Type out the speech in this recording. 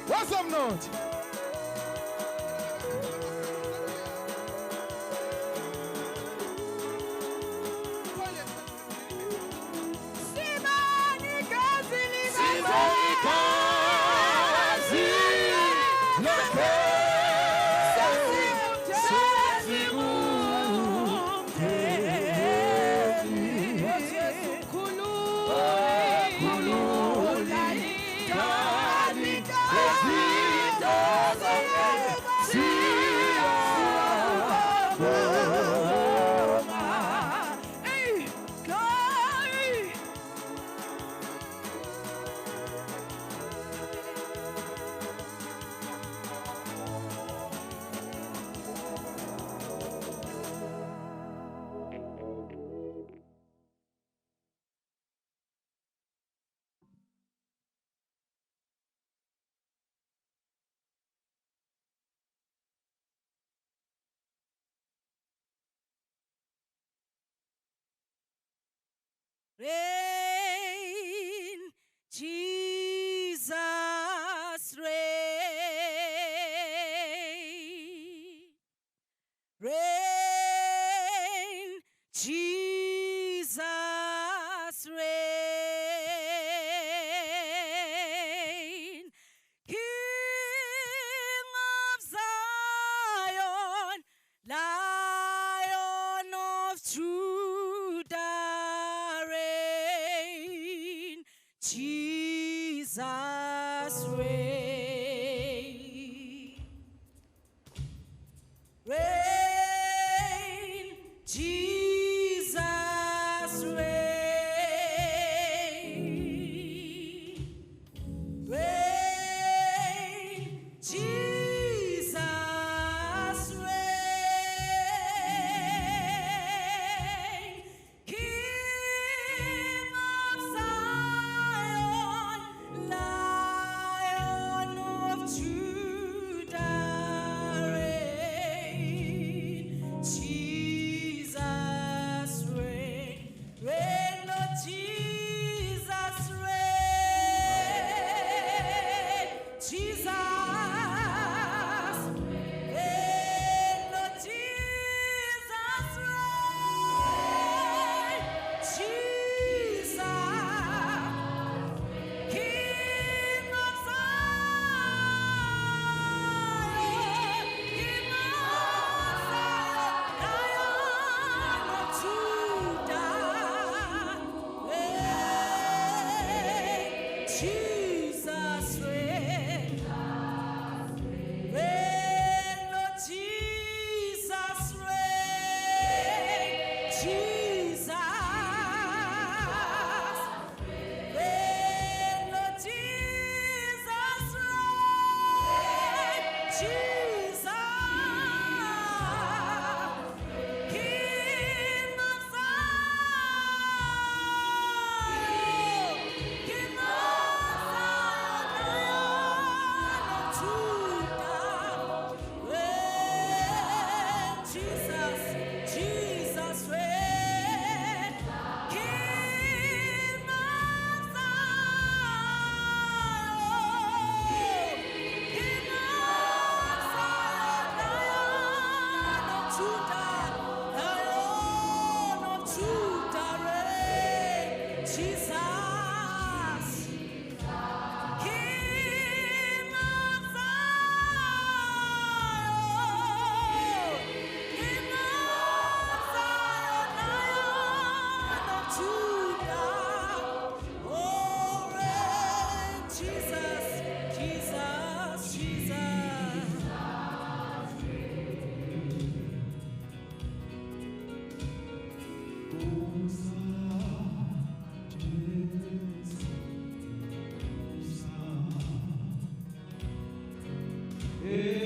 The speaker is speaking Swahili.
What's up, North? Reign, Jesus, reign. Reign, Jesus, reign. King of Zion, Lion of Judah, reign. Jesus, reign. Reign, Jesus, reign. Reign, Jesus, reign. King of Zion, Lion of Judah, reign. Jesus, reign. Reign, Lord Jesus, reign. Jesus, reign, Lord Jesus, reign. Jesus, King of Zion, King of Zion, Lion of Judah, reign. Jesus, reign. Reign, Lord Jesus, reign. Jesus, reign, Lord Jesus, reign. Jesus, King of Zion, King of Zion, Lion of Judah, reign. Jesus, Jesus, reign. King of Zion, King of Zion, Lion of Judah, Lion of Judah, reign. Jesus, King of Zion, King of Zion, Lion of Judah, oh, reign. Jesus, Jesus, Jesus. Yeah.